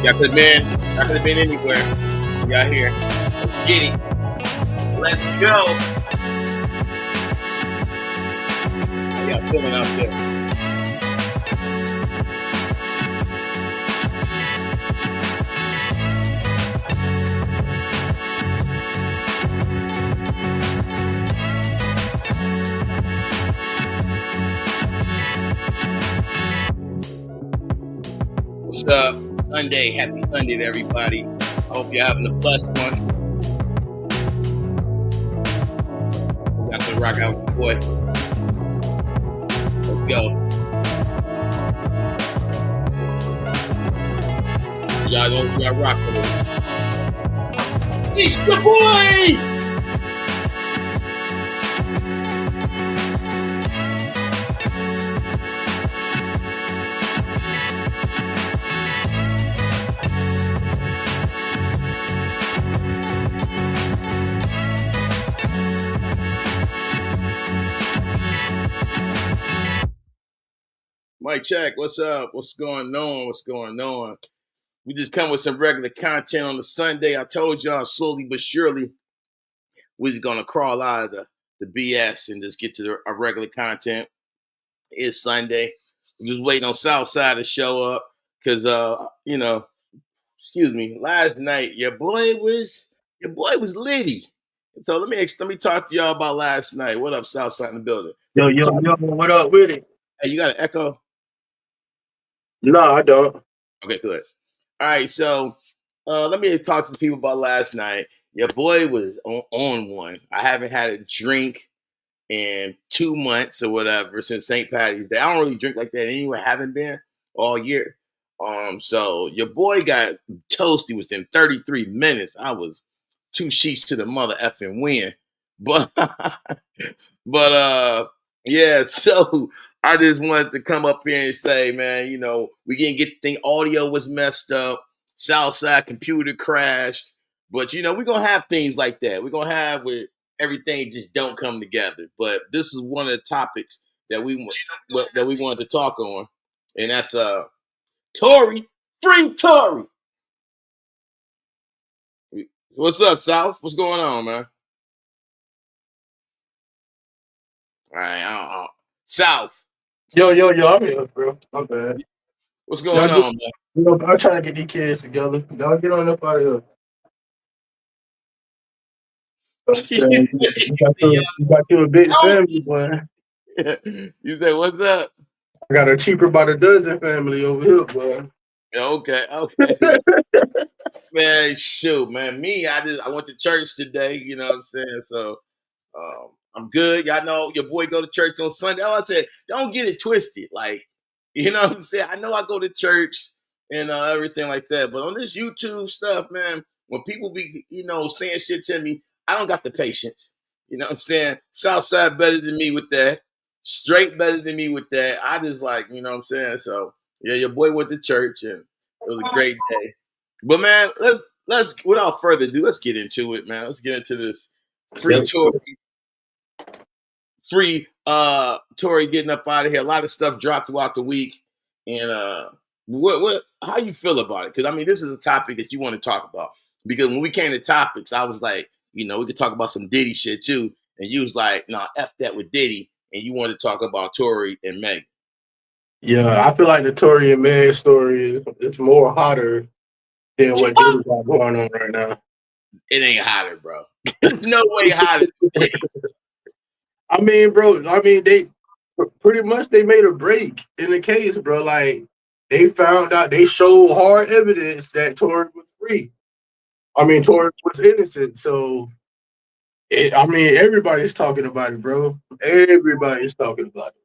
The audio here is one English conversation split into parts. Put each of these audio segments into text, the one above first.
Y'all could have been anywhere. Y'all here. Let's get it. Let's go. How y'all feeling out there? What's up? Sunday. Happy Sunday to everybody. I hope you're having a blessed one. We got to rock out with your boy. Let's go. Y'all know y'all rock with it. It's the boy! Mike check, what's up? What's going on? What's going on? We just come with some regular content on the Sunday. I told y'all slowly but surely we're just gonna crawl out of the BS and just get to our regular content. It's Sunday. We're just waiting on Southside to show up because excuse me, last night your boy was litty. So let me talk to y'all about last night. What up, Southside in the building? Yo, what up with it? Hey, you got an echo? No, I don't. Okay, good. All right, so let me talk to the people about last night. Your boy was on one. I haven't had a drink in 2 months or whatever since St. Patty's Day. I don't really drink like that anyway. Haven't been all year. So your boy got toasty within 33 minutes. I was 2 sheets to the mother effing win. But yeah, so I just wanted to come up here and say, man, we didn't get the thing. Audio was messed up. Southside computer crashed. But we're gonna have things like that. We're gonna have with everything just don't come together. But this is one of the topics that we wanted to talk on, and that's Tory, free Tory. What's up, South? What's going on, man? All right, South. Yo, I'm here, bro. My bad. What's going on, man? I'm trying to get these kids together. Y'all get on up out of here. You got you a big family, boy. You say what's up? I got a cheaper by the dozen family over here, boy. Okay. Man, shoot, man. I went to church today, you know what I'm saying? So I'm good. Y'all know your boy go to church on Sunday. I said, don't get it twisted. Like, you know what I'm saying? I know I go to church and everything like that, but on this YouTube stuff, man, when people be, saying shit to me, I don't got the patience. You know what I'm saying? Southside better than me with that. Straight better than me with that. I just like, you know what I'm saying? So yeah, your boy went to church and it was a great day. But man, let's without further ado, let's get into it, man. Let's get into this free Tory getting up out of here. A lot of stuff dropped throughout the week. And how you feel about it? Because I mean, this is a topic that you want to talk about. Because when we came to topics, I was like, we could talk about some Diddy shit too. And you was like, nah, F that with Diddy. And you wanted to talk about Tory and Megan. Yeah, I feel like the Tory and Meg story is more hotter than what Diddy got going on right now. It ain't hotter, bro. There's no way hotter than Diddy. I mean, bro, they pretty much they made a break in the case, bro. Like they found out, they showed hard evidence that Tory was free. I mean, Tory was innocent. So, everybody's talking about it, bro. Everybody's talking about it.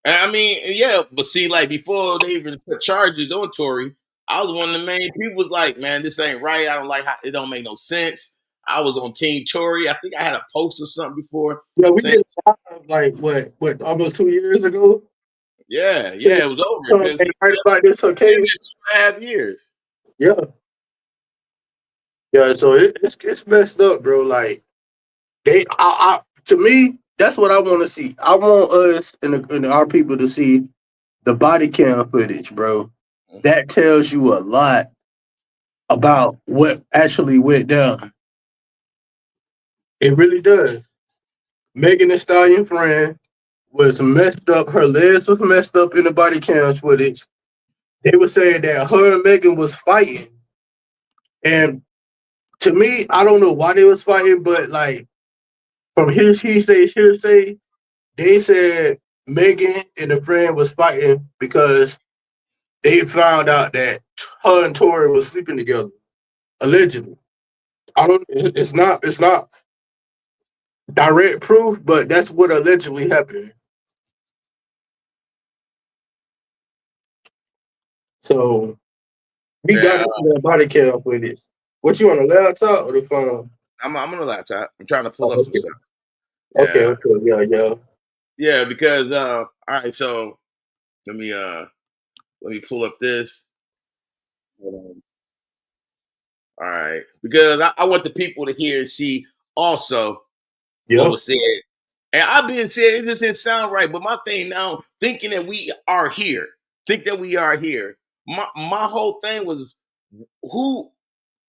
I mean, yeah, but see, like before they even put charges on Tory, I was one of the main people. Was like, man, this ain't right. I don't like how it don't make no sense. I was on Team Tory. I think I had a post or something before. Yeah, we did like what almost 2 years ago. Yeah, it was over. So, right about this occasion, 2.5 years. Yeah. So it's messed up, bro. Like to me, that's what I want to see. I want us and our people to see the body cam footage, bro. That tells you a lot about what actually went down. It really does. Megan Thee Stallion friend was messed up. Her legs was messed up in the body cam footage. They were saying that her and Megan was fighting. And to me, I don't know why they was fighting, but like from he say, say, they said Megan and the friend was fighting because they found out that her and Tory was sleeping together, allegedly. I don't. It's not direct proof, but that's what allegedly happened. So we got Yeah, into that body cam with it. What you on the laptop or the phone? I'm on the laptop. I'm trying to pull Oh, up some okay. stuff. Okay, Yeah, okay, yeah, yeah. yeah, because all right, so let me pull up this. Hold All right, because I want the people to hear and see also what Yep. was said. And I've been saying it just didn't sound right, but my thing now, thinking that we are here, think that we are here. My whole thing was who,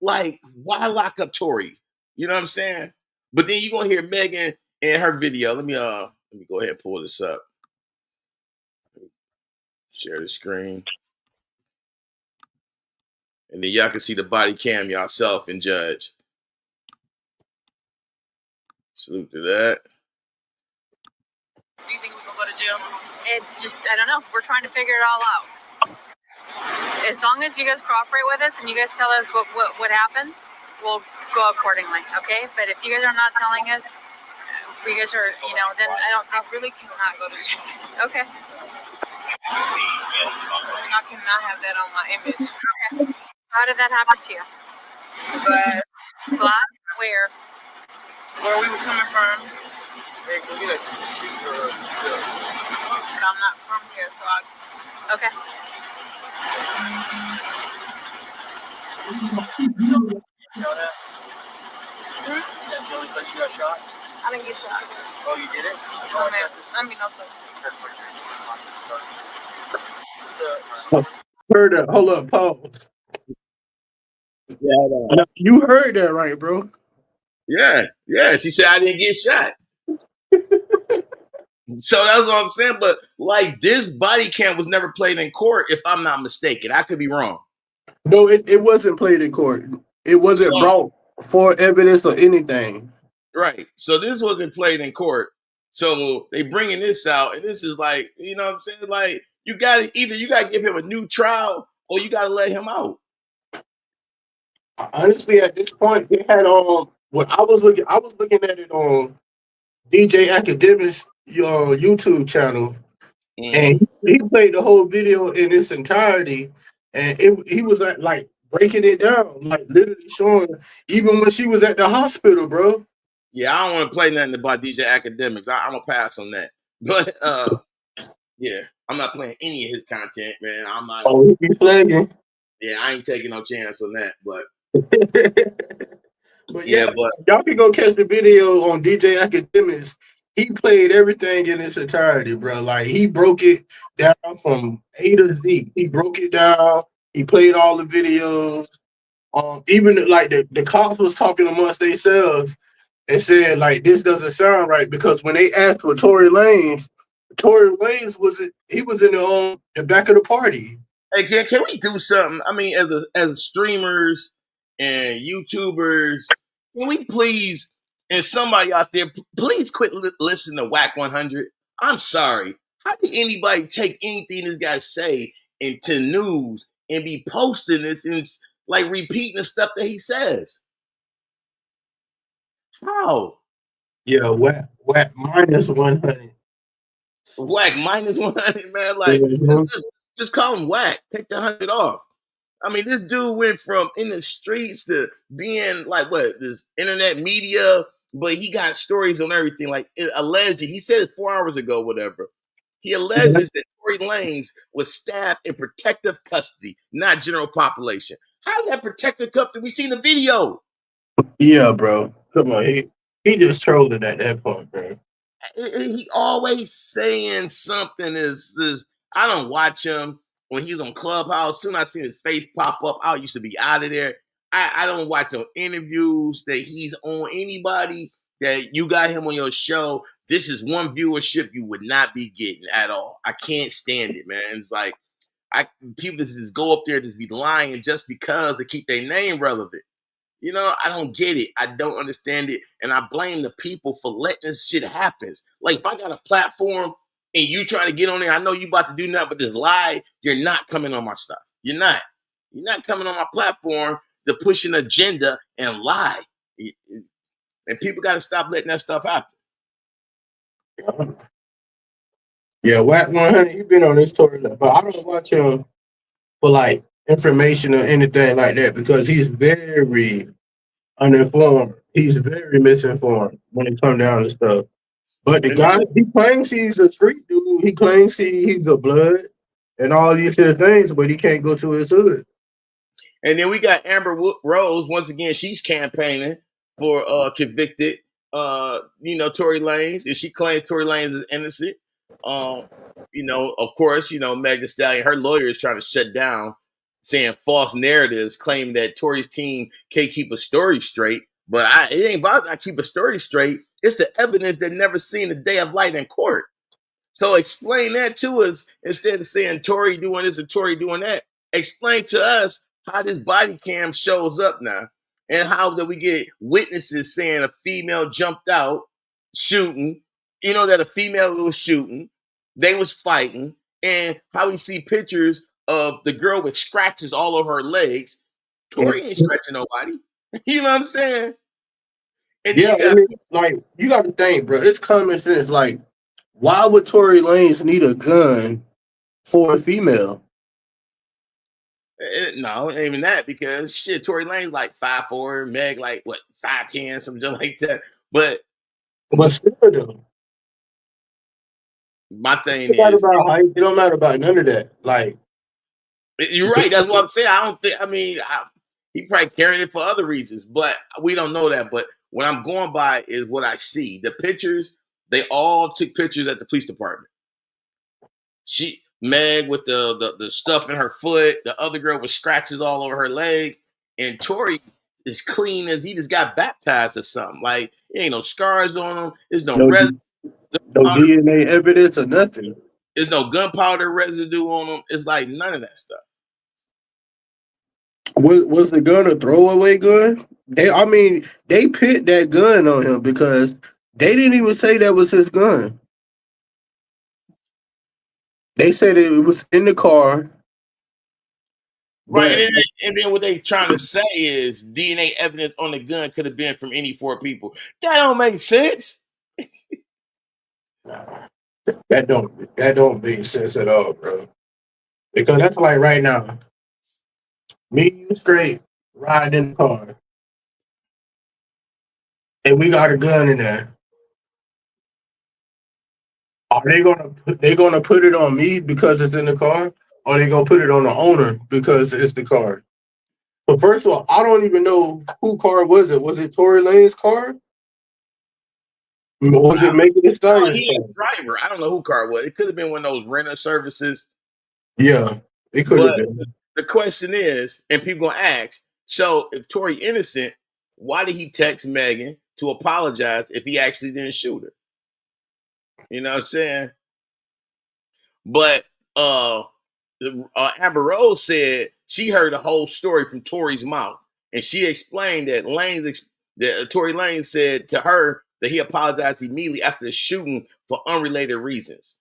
like, why lock up Tory? You know what I'm saying? But then you're gonna hear Megan in her video. Let me go ahead and pull this up. Share the screen. And then y'all can see the body cam yourself and judge. Salute to that. Do you think we can go to jail? I don't know. We're trying to figure it all out. As long as you guys cooperate with us and you guys tell us what happened, we'll go accordingly, okay? But if you guys are not telling us, if you guys are, then I really cannot go to jail. Okay. I cannot have that on my image. Okay. How did that happen to you? But Glass? Where? Where we were coming from. Hey, can we like shoot her? But I'm not from here, so I. Okay. You know that? That's the only place you got shot? I didn't get shot. Oh, you did it? No, man. I mean, no, sir. Heard that. Hold up, pause. Yeah, You heard that right, bro. yeah. She said I didn't get shot. So that's what I'm saying. But like this body cam was never played in court, if I'm not mistaken. I could be wrong. No, it wasn't played in court. It So wasn't brought for evidence or anything. right. So this wasn't played in court. So they bringing this out, and this is like, you know what I'm saying? Like you got to either you got to give him a new trial or you got to let him out. Honestly, at this point, they had what I was looking at it on DJ Academic's YouTube channel, Mm-hmm. and he played the whole video in its entirety, and he was like breaking it down, like literally showing even when she was at the hospital, bro. Yeah, I don't want to play nothing about DJ Academics. I'm gonna pass on that. But yeah, I'm not playing any of his content, man. I'm not. Oh, he be playing. Yeah, I ain't taking no chance on that. But But yeah, yeah, but y'all can go catch the video on DJ Academics. He played everything in its entirety, bro. Like he broke it down from A to Z. He broke it down. He played all the videos. Even like the cops was talking amongst themselves and said like this doesn't sound right because when they asked for Tory Lanez was in the back of the party. hey, can we do something? I mean, as streamers and YouTubers, can we please, and somebody out there, please quit listening to Whack 100? I'm sorry. How can anybody take anything this guy say into news and be posting this and like repeating the stuff that he says? How? Yeah, whack minus 100. Whack minus 100, man. Like, Mhm. just call him Whack. Take the 100 off. I mean, this dude went from in the streets to being like what this internet media, but he got stories on everything. Like alleged, he said it 4 hours ago, whatever. He alleges that Tory Lanez was stabbed in protective custody, not general population. How did that protective custody? We seen the video. Yeah, bro. Come on, he just trolling at that point, bro. He always saying something is this. I don't watch him when he was on Clubhouse. Soon I seen his face pop up. I used to be out of there. I don't watch no interviews that he's on anybody that you got him on your show. This is one viewership you would not be getting at all. I can't stand it, man. It's like people just go up there to be lying just because to keep their name relevant. You know, I don't get it. I don't understand it. And I blame the people for letting this shit happen. Like, if I got a platform and you trying to get on there, I know you about to do nothing but just lie. You're not coming on my stuff. You're not. You're not coming on my platform to push an agenda and lie. And people got to stop letting that stuff happen. Yeah, Whack 100, he been on this tour, but I don't watch him for like information or anything like that because he's very uninformed. He's very misinformed when it comes down to stuff. But the And guy, he claims he's a street dude. He claims he's a blood and all these other things, but he can't go to his hood. And then we got Amber Rose. Once again, she's campaigning for convicted, Tory Lanez, and she claims Tory Lanez is innocent. Of course, Meg Thee Stallion, her lawyer is trying to shut down, saying false narratives, claiming that Tory's team can't keep a story straight. But it ain't about I keep a story straight. It's the evidence that never seen the day of light in court. So explain that to us instead of saying Tory doing this and Tory doing that. Explain to us how this body cam shows up now and how that we get witnesses saying a female jumped out shooting, that a female was shooting, they was fighting, and how we see pictures of the girl with scratches all over her legs. Tory ain't scratching nobody. You know what I'm saying? And then you got to think, bro. It's common sense. Like, why would Tory Lanez need a gun for a female? No, ain't even that, because shit, Tory Lane's like 5'4", Meg like 5'10", something like that. But still, though, my thing it don't matter is, about height. It don't matter about none of that. Like, you're right. That's what I'm saying. I don't think. I mean, he probably carrying it for other reasons, but we don't know that. But what I'm going by is what I see. The pictures, they all took pictures at the police department. Meg with the stuff in her foot, the other girl with scratches all over her leg, and Tory is clean as he just got baptized or something. Like, there ain't no scars on him. There's no residue. No DNA evidence or nothing. There's no gunpowder residue on him. It's like none of that stuff. Was the gun a throwaway gun? They put that gun on him because they didn't even say that was his gun. They said it was in the car. Right, and then what they trying to say is DNA evidence on the gun could have been from any 4 people. That don't make sense. That don't make sense at all, bro. Because that's like right now, me and straight riding in the car, and we got a gun in there. Are they gonna put it on me because it's in the car, or are they gonna put it on the owner because it's the car? But first of all, I don't even know who car was it. Was it Tory Lane's car? Was it Megan Thee Stallion's He car? a driver. I don't know who car it was. It could have been one of those rental services. Yeah, it could have been. The question is, and people gonna ask, so if Tory innocent, why did he text Megan to apologize if he actually didn't shoot her? You know what I'm saying? But Amber Rose said she heard the whole story from Tory's mouth, and she explained that Tory Lanez said to her that he apologized immediately after the shooting for unrelated reasons,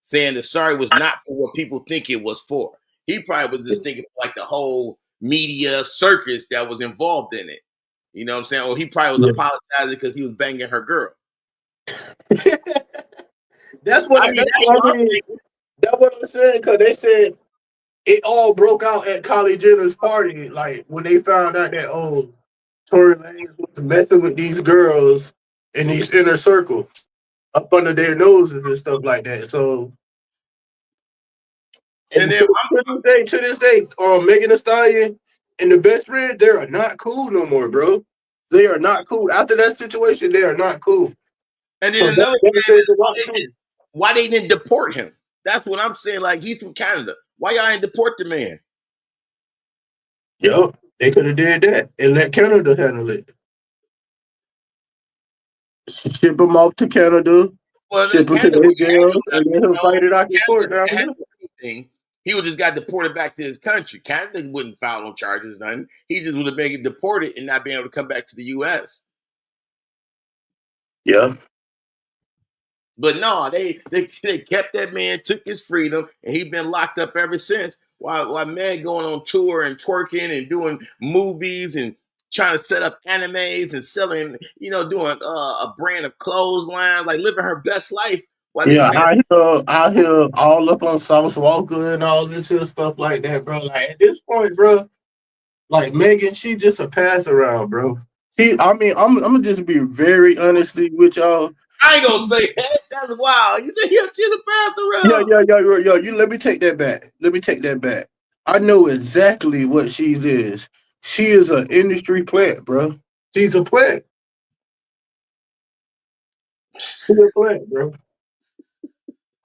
saying the sorry was not for what people think it was for. He probably was just thinking like the whole media circus that was involved in it. You know what I'm saying? Or he probably was apologizing because he was banging her girl. That's what I'm saying, because they said it all broke out at Kylie Jenner's party. Like, when they found out that, Tory Lanez was messing with these girls in these inner circles up under their noses and stuff like that. So, and then to this day, Megan Thee Stallion and the best friend, they are not cool no more, bro. They are not cool. After that situation, they are not cool. And then another thing is, why they didn't deport him? That's what I'm saying. Like, he's from Canada. Why y'all ain't deport the man? Yo, They could have did that and let Canada handle it. Ship him off to Canada, Well, ship him to Canada their wouldn't jail, handle and let nothing. him fight it out in Canada court wouldn't down here. handle anything. He would just got deported back to his country. Canada wouldn't file no charges, nothing. He just would have been deported and not being able to come back to the U.S. Yeah. But no, they kept that man, took his freedom, and he been locked up ever since. While Meg going on tour and twerking and doing movies and trying to set up animes and selling, doing a brand of clothesline, like living her best life. While this Yeah, man, out here all up on Sauce Walker and all this here stuff like that, bro. Like at this point, bro, like Megan, she just a pass around, bro. I'm gonna just be very honestly with y'all. I ain't gonna say that. That's wild. You think she's a pass Yeah, around? yeah, yeah, yeah, yeah. You let me take that back. Let me take that back. I know exactly what she is. She is an industry plant, bro. She's a plant. She's a plant, bro.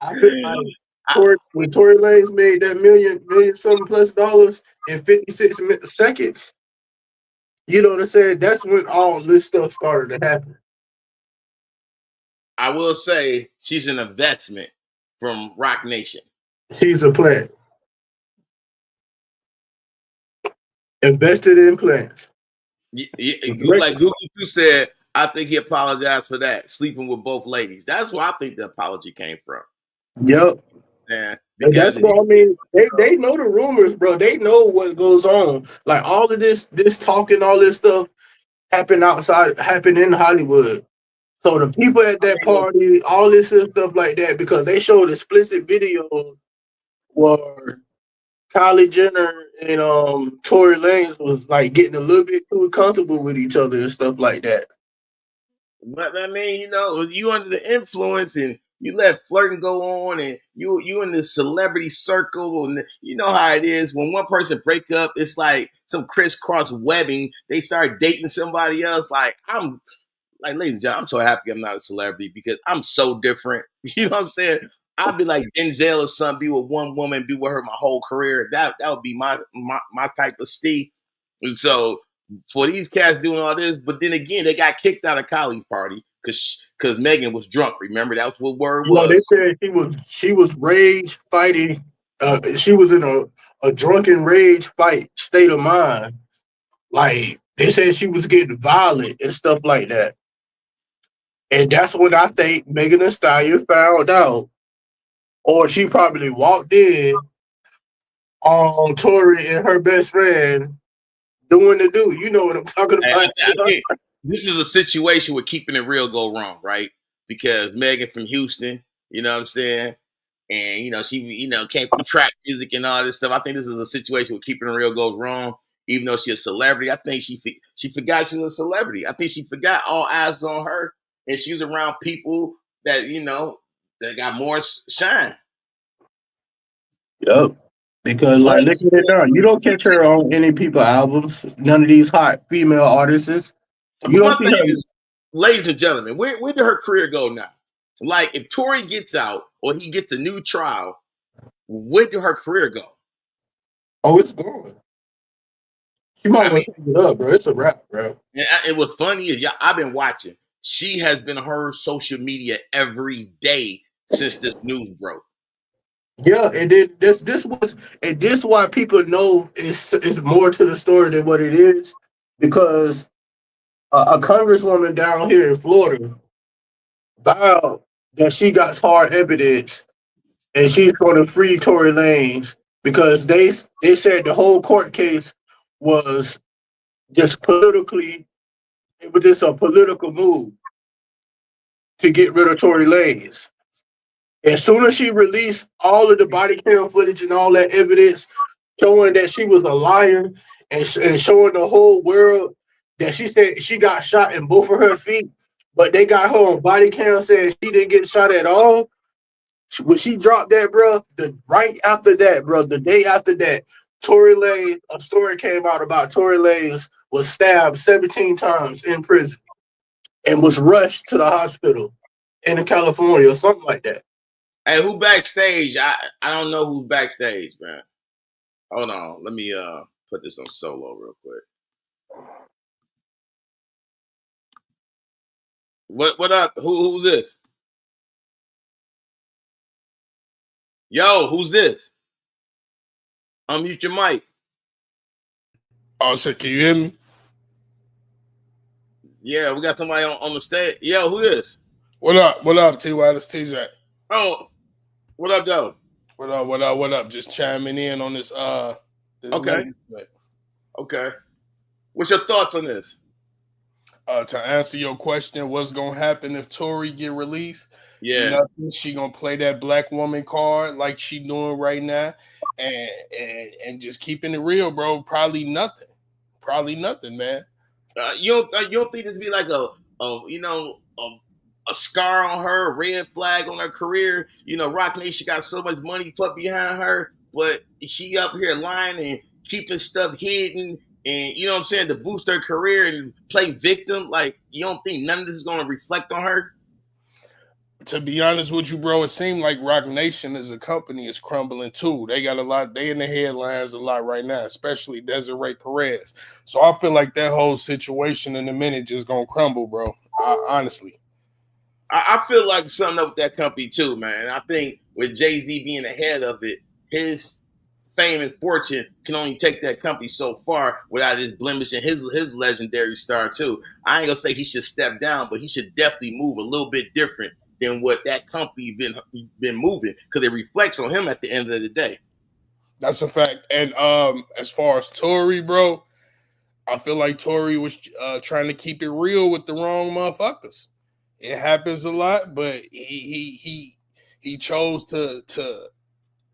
I feel like when Tory Lanez made that million something plus dollars in 56 seconds, you know what I'm saying? That's when all this stuff started to happen. I will say she's an investment from Rock Nation. She's a plant. Invested in plants. Like Google 2 said, I think he apologized for that, sleeping with both ladies. That's where I think the apology came from. Yep. Yeah, And because that's if what I mean. They know the rumors, bro. They know what goes on. Like all of this talking, all this stuff happened in Hollywood. So the people at that party, all this and stuff like that, because they showed explicit videos where Kylie Jenner and Tory Lanez was like getting a little bit too comfortable with each other and stuff like that. but I mean, you under the influence and you let flirting go on, and you in the celebrity circle, and you know how it is when one person break up, it's like some crisscross webbing. They start dating somebody else. Like I'm like, ladies and gentlemen, I'm so happy I'm not a celebrity because I'm so different. You know what I'm saying? I'd be like Denzel or something, be with one woman, be with her my whole career. That would be my type of Steve. And so for these cats doing all this, but then again, they got kicked out of Kylie's party because Megan was drunk. Remember, that was what word No, they was. said she was rage fighting. She was in a drunken rage fight state of mind. Like they said she was getting violent and stuff like that. And that's when I think Megan Thee Stallion found out, or she probably walked in on Tori and her best friend doing the do. You know what I'm talking about? I think this is a situation where keeping it real go wrong, right? Because Megan from Houston, you know what I'm saying? And she came from trap music and all this stuff. I think this is a situation where keeping it real goes wrong. Even though she's a celebrity, I think she forgot she's a celebrity. I think she forgot all eyes on her, and she's around people that that got more shine. Yep. Because like look at it now. You don't catch her on any people albums. None of these hot female artists. You But my don't see thing her. is, ladies and gentlemen, where did her career go now? Like, if Tory gets out or he gets a new trial, where did her career go? Oh, it's gone. She might I mean, want to hang it up, bro. It's a wrap, bro. and what's funny is, I've been watching. She has been on her social media every day since this news broke. Yeah, and then this why people know it's more to the story than what it is, because a congresswoman down here in Florida vowed that she got hard evidence and she's going to free Tory Lanez because they said the whole court case was just politically, it was just a political move to get rid of Tory Lanez. As soon as she released all of the body cam footage and all that evidence showing that she was a liar and showing the whole world that she said she got shot in both of her feet, but they got her on body cam saying she didn't get shot at all. When she dropped that, bro, right after that, bro, the day after that, Tory Lanez, a story came out about Tory Lanez was stabbed 17 times in prison and was rushed to the hospital in California or something like that. Hey, who backstage? I don't know who's backstage, man. Hold on, let me put this on solo real quick. What up? Who's this? Yo, who's this? Unmute your mic. Oh shit, can you hear me? Yeah, we got somebody on the stage. Yo, who this? What up? What up, T.Y.? This TJ. Oh, what up, though? What up? What up? What up? Just chiming in on this Okay. Okay. What's your thoughts on this? To answer your question, what's gonna happen if Tory get released? Yeah. Nothing. She gonna play that black woman card like she doing right now, and just keeping it real, bro. Probably nothing. Probably nothing, man. You don't think this be like a scar on her, a red flag on her career? You know, Rock Nation got so much money put behind her, but she up here lying and keeping stuff hidden, and you know what I'm saying, to boost her career and play victim. Like, you don't think none of this is going to reflect on her? To be honest with you, bro, it seemed like Rock Nation as a company is crumbling too. They got a lot, they in the headlines a lot right now, especially Desiree Perez. So I feel like that whole situation in a minute just gonna crumble, bro. Honestly. I feel like something up with that company too, man. I think with Jay-Z being ahead of it, his fame and fortune can only take that company so far without his blemish and his legendary star too. I ain't gonna say he should step down, but he should definitely move a little bit different than what that company been moving, because it reflects on him at the end of the day. That's a fact. And as far as Tory, bro, I feel like Tory was trying to keep it real with the wrong motherfuckers. It happens a lot, but he chose to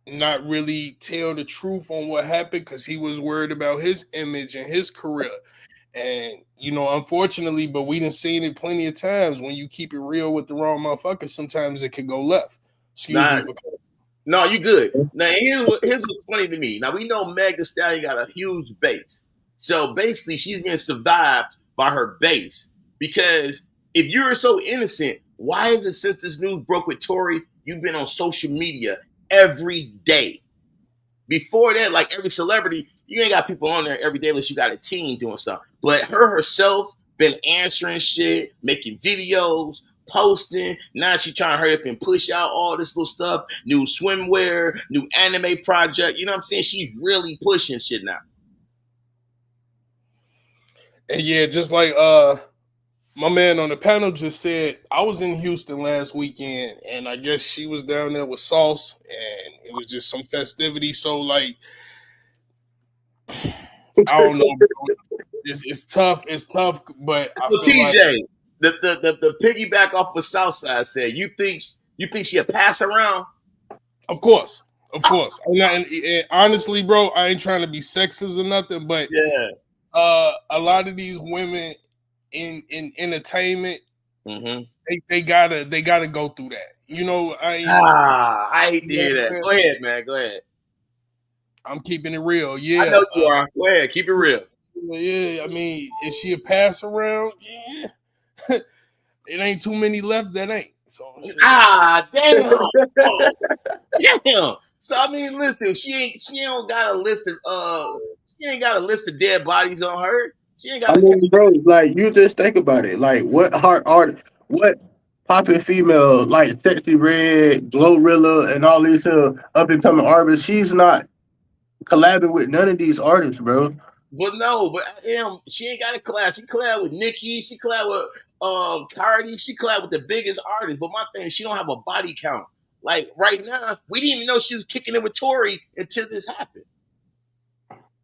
not really tell the truth on what happened because he was worried about his image and his career. And, you know, unfortunately, but we done seen it plenty of times. When you keep it real with the wrong motherfuckers, sometimes it can go left. Excuse me for. No, you good. Now, here's what's funny to me. Now, we know Meg Thee Stallion got a huge base. So basically, she's being survived by her base. Because if you're so innocent, why is it since this news broke with Tory, you've been on social media every day? Before that, like every celebrity, you ain't got people on there every day unless you got a team doing stuff. But her herself been answering shit, making videos, posting. Now she trying to hurry up and push out all this little stuff, new swimwear, new anime project. You know what I'm saying? She's really pushing shit now. And yeah, just like my man on the panel just said, I was in Houston last weekend, and I guess she was down there with Sauce, and it was just some festivity. So, like, I don't know, bro. It's tough. It's tough, but I feel TJ, like the piggyback off what Southside said. You think she'll pass around? Of course. And honestly, bro, I ain't trying to be sexist or nothing, but yeah, a lot of these women in entertainment, mm-hmm. they gotta go through that. You know, I hate to hear that. Go ahead, man. Go ahead. I'm keeping it real. Yeah, I know you are. Go ahead, keep it real. Yeah, I mean, is she a pass around? Yeah, it ain't too many left that ain't. So damn. Damn. So I mean, listen, she ain't got a list of dead bodies on her. She ain't got. I mean, bro, like you just think about it. Like, what what popping female like Sexy Red, Glorilla, and all these up and coming artists? She's not collabing with none of these artists, bro. But no, she ain't got a collab. She collab with Nicki. She collab with Cardi. She collab with the biggest artists. But my thing, she don't have a body count. Like right now, we didn't even know she was kicking it with Tory until this happened.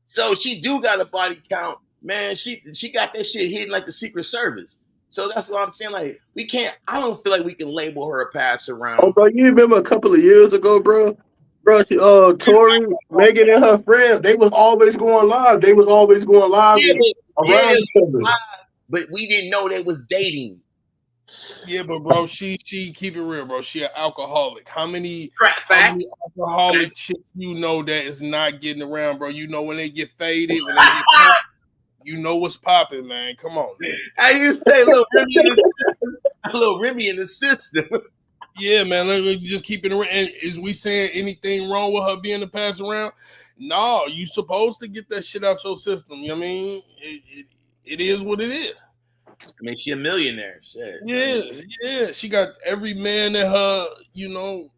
So she do got a body count, man. She got that shit hidden like the Secret Service. So that's what I'm saying. Like, we can't. I don't feel like we can label her a pass around. Oh, bro, you remember a couple of years ago, bro? Bro, Tory, Megan, and her friends, they was always going live. They was always going live around each other. But we didn't know they was dating. Yeah, but bro, she keep it real, bro. She an alcoholic. How many alcoholic chicks you know that is not getting around, bro? You know when they get faded, when they get popped, you know what's popping, man. Come on. I used to say little Remy in the system. Yeah, man. Let's just keep it around. And is we saying anything wrong with her being a pass around? No, you supposed to get that shit out your system. You know what I mean? It is what it is. I mean, she a millionaire. Shit. Yeah. She got every man in her,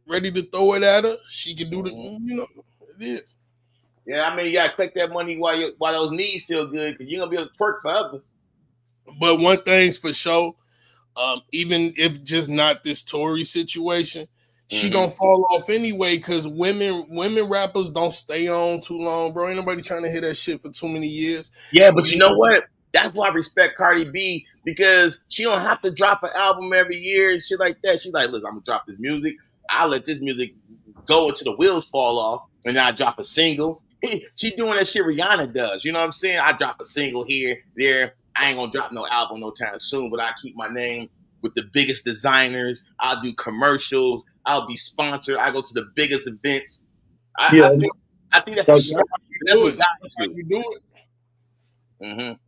ready to throw it at her. She can do it is. Yeah, I mean, you gotta collect that money while those knees still good, because you're gonna be able to twerk forever. But one thing's for sure, even if just not this Tory situation, she gonna fall off anyway, because women rappers don't stay on too long, bro. Ain't nobody trying to hear that shit for too many years. Yeah, but you know what? That's why I respect Cardi B, because she don't have to drop an album every year and shit like that. She's like, look, I'm gonna drop this music. I'll let this music go until the wheels fall off, and then I drop a single. She doing that shit Rihanna does. You know what I'm saying? I drop a single here, there. I ain't gonna drop no album no time soon, but I keep my name with the biggest designers. I'll do commercials. I'll be sponsored. I go to the biggest events. Yeah, I think that's that's what That's guys how do. you do it.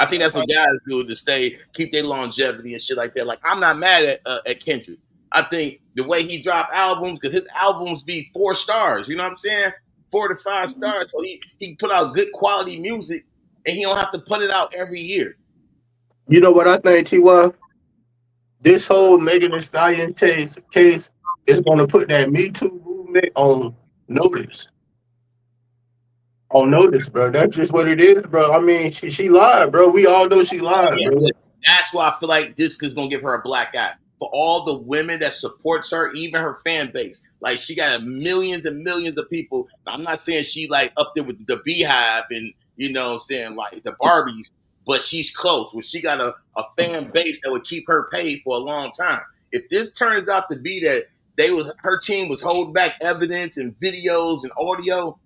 I think That's that's what how guys do to keep their longevity and shit like that. Like, I'm not mad at Kendrick. I think the way he dropped albums, because his albums be 4 stars, you know what I'm saying? 4 to 5 stars. So he put out good quality music, and he don't have to put it out every year. you know what I think, Ty. This whole Megan Thee Stallion case is going to put that Me Too movement on notice. On notice, bro. That's just what it is, bro. I mean, she lied, bro. We all know she lied, Yeah, bro. that's why I feel like this is gonna give her a black eye. For all the women that supports her, even her fan base. Like, she got millions and millions of people. I'm not saying she like up there with the Beehive and, you know what I'm saying, like the Barbies, but she's close. Well, she got a fan base that would keep her paid for a long time. If this turns out to be that her team was holding back evidence and videos and audio,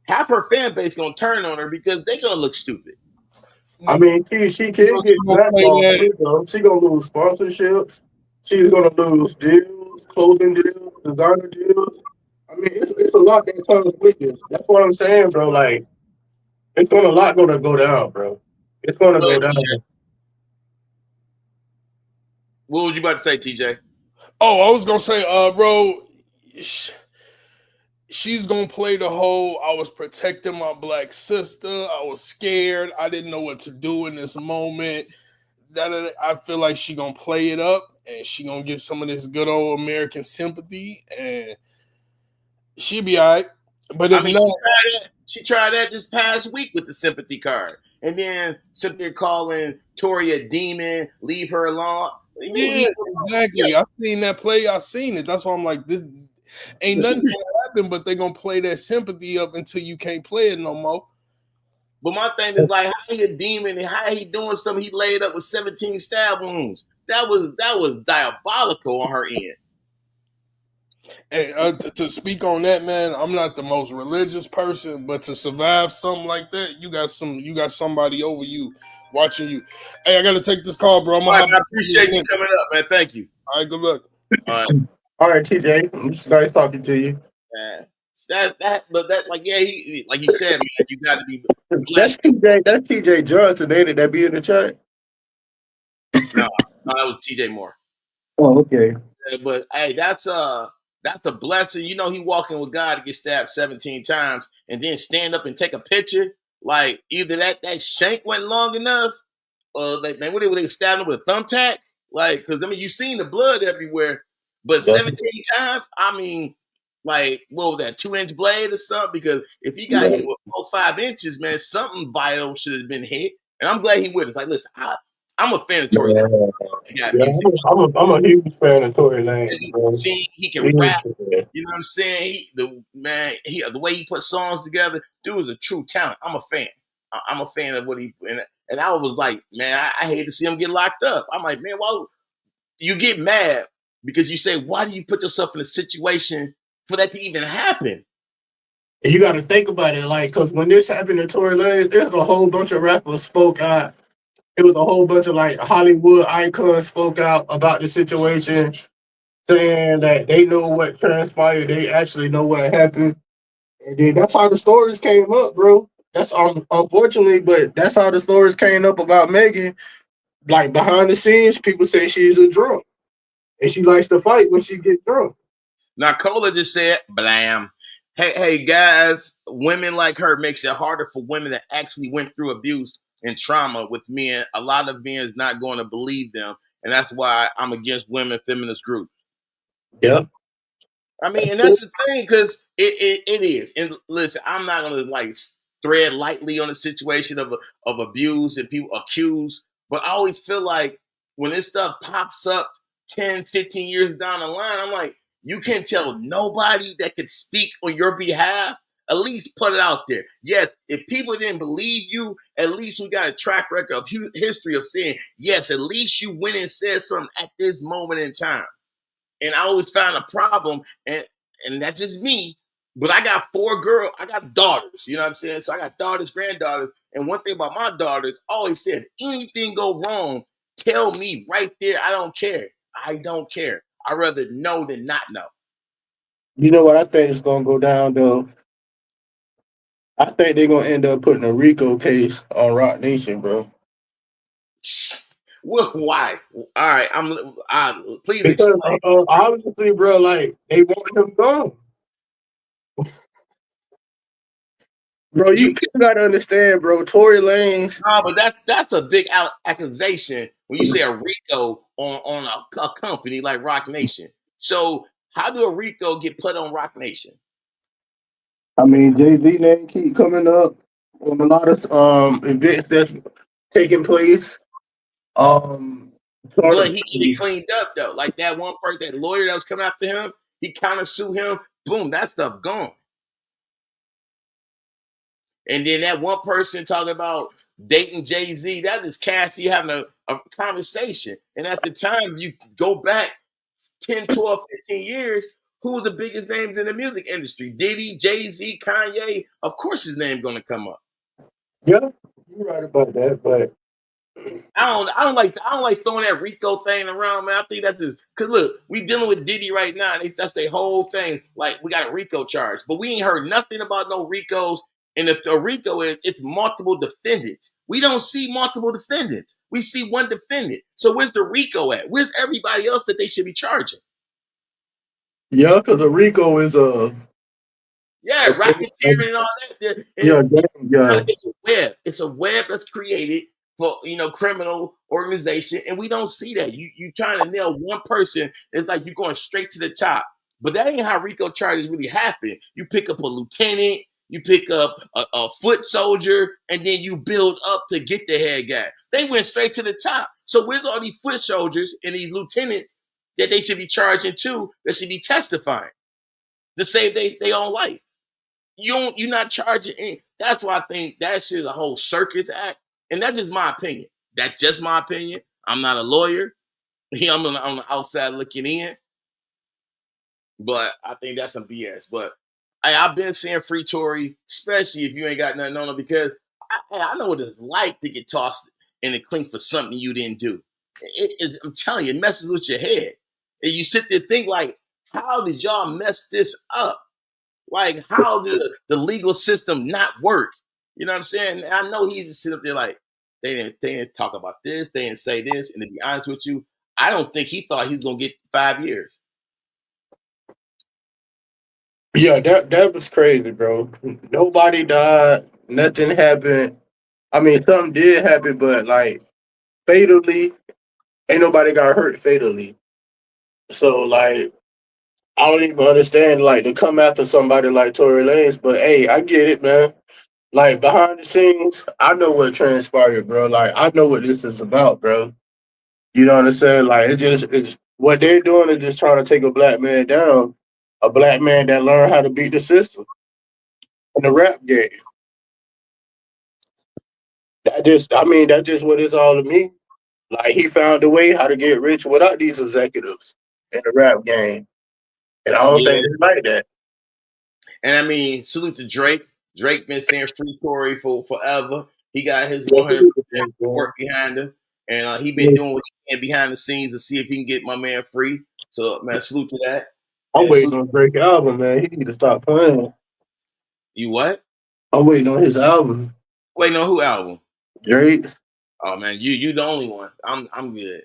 half her fan base gonna turn on her because they're gonna look stupid. I mean, she can get gonna play blackballed that. too, though. She gonna lose sponsorships. She's gonna lose deals, clothing deals, designer deals. I mean, it's a lot that comes with this. That's what I'm saying, bro. Like, it's gonna a lot gonna go down, bro. It's gonna Go go ahead, down. TJ. What was you about to say, TJ? Oh, I was gonna say, bro, she's gonna play the whole I was protecting my black sister. I was scared. I didn't know what to do in this moment. I feel like she gonna play it up and she gonna get some of this good old American sympathy and she'll be all right. But I if mean, not, she tried that this past week with the sympathy card, and then sit there calling Tory a demon, leave her alone. yeah, exactly. I seen that play. I seen it. That's why I'm like, this ain't nothing gonna happen, but they gonna play that sympathy up until you can't play it no more. But my thing is, like, how he a demon and how he doing something? He laid up with 17 stab wounds. That was diabolical on her end. And to speak on that, man, I'm not the most religious person, but to survive something like that, you got somebody over you watching you. Hey, I gotta take this call, bro. I'm All gonna right, I appreciate you coming up, man. Thank you. All right, good luck. All right, All right, TJ. It's nice talking to you. man. But that, like, yeah, he, like he said, man, you got to be That's blessed. TJ. That's TJ Johnson, ain't it? That be in the chat. No, that was TJ Moore. Oh, okay. But hey, that's a blessing. You know, he walking with God to get stabbed 17 times and then stand up and take a picture. Like, either that shank went long enough, or man, what they stabbed him with a thumbtack? Like, because I mean, you seen the blood everywhere, but Yeah. 17 times. I mean, like, what was that, 2-inch blade or something? Because if he got hit with 4-5 inches, man, something vital should have been hit. And I'm glad he with us. Like, listen, I'm a fan of Tory Lanez. He got Yeah, music. I'm a huge fan of Tory Lanez, bro. See, he can Huge rap. fan. You know what I'm saying? The way he put songs together, dude is a true talent. I'm a fan. I'm a fan of what he and I was like, man, I hate to see him get locked up. I'm like, man, why you get mad because you say, why do you put yourself in a situation for that to even happen? And you got to think about it, like, because when this happened to Tory Lanez, there's a whole bunch of rappers spoke out. It was a whole bunch of like Hollywood icons spoke out about the situation, saying that they know what transpired, they actually know what happened, and then that's how the stories came up, bro. That's unfortunately, but that's how the stories came up about Megan. Like behind the scenes, people say she's a drunk and she likes to fight when she gets drunk. Now, Cola just said, blam. Hey, guys, women like her makes it harder for women that actually went through abuse and trauma with men. A lot of men is not going to believe them, and that's why I'm against women feminist groups. Yeah. I mean, and that's the thing, because it is. And listen, I'm not gonna like thread lightly on the situation of abuse and people accused, but I always feel like when this stuff pops up 10, 15 years down the line, I'm like, you can't tell nobody that could speak on your behalf. At least put it out there. Yes, if people didn't believe you, at least we got a track record of history of saying, yes, at least you went and said something at this moment in time. And I always found a problem, and that's just me. But I got I got daughters, you know what I'm saying? So I got daughters, granddaughters, and one thing about my daughters, I always said, anything go wrong, tell me right there. I don't care. I don't care. I'd rather know than not know. You know what I think is gonna go down though? I think they're gonna end up putting a RICO case on Rock Nation, bro. Well, why? All right, please Because explain. obviously, bro, like they want him gone. Bro, you gotta understand, bro. Tory Lanez. No, but that's a big accusation when you say a RICO on a company like Rock Nation. So how do a RICO get put on Rock Nation? I mean, Jay-Z name keep coming up on a lot of events that's taking place. Sort But of, he get it cleaned up though. Like that one person, that lawyer that was coming after him, he kind of sued him. Boom, that stuff gone. And then that one person talking about dating Jay-Z, that is Cassie having a conversation. And at the time, if you go back 10, 12, 15 years, who were the biggest names in the music industry? Diddy, Jay-Z, Kanye. Of course his name gonna come up. yeah, you're right about that. But I don't like throwing that Rico thing around, man. I think that's just because look, we dealing with Diddy right now, and that's their whole thing. Like we got a Rico charge, but we ain't heard nothing about no Ricos. And if the Rico is, it's multiple defendants. We don't see multiple defendants. We see one defendant. So where's the Rico at? Where's everybody else that they should be charging? yeah, because a RICO is Yeah, racketeering and all that. yeah, yeah, It's a web. It's a web that's created for criminal organization, and we don't see that. You trying to nail one person. It's like you're going straight to the top, but that ain't how RICO charges really happen. You pick up a lieutenant, you pick up a foot soldier, and then you build up to get the head guy. They went straight to the top. So where's all these foot soldiers and these lieutenants that they should be charging to? That should be testifying to save their own life. You're not charging any. That's why I think that shit is a whole circus act, and that's just my opinion. That's just my opinion. I'm not a lawyer. I'm on the outside looking in, but I think that's some BS. But I've been saying free Tory, especially if you ain't got nothing on them, because I know what it's like to get tossed in the clink for something you didn't do. I'm telling you, it messes with your head, and you sit there and think like, how did y'all mess this up? Like, how did the legal system not work? You know what I'm saying? And I know he just sit up there like, they didn't talk about this, they didn't say this. And to be honest with you, I don't think he thought he was gonna get 5 years. yeah. That was crazy, bro. Nobody died. Nothing happened. I mean, something did happen, but like fatally, ain't nobody got hurt fatally. So like, I don't even understand like to come after somebody like Tory Lanez. But hey, I get it, man. Like behind the scenes, I know what transpired, bro. Like I know what this is about, bro. You know what I'm saying? Like it's what they're doing is just trying to take a black man down, a black man that learned how to beat the system in the rap game. I mean, that's just what it's all to me. Like he found a way how to get rich without these executives in the rap game, and I don't think Yeah. it's like that. And I mean, salute to Drake. Drake been saying free Tory for forever. He got his Yeah, 100% work behind him. And he been doing what he can behind the scenes to see if he can get my man free. So, man, salute to that. I'm And waiting salute, on Drake album, man. He need to stop playing. you what? I'm waiting on his album. Wait, no, who album? Drake. Oh man, you the only one. I'm good.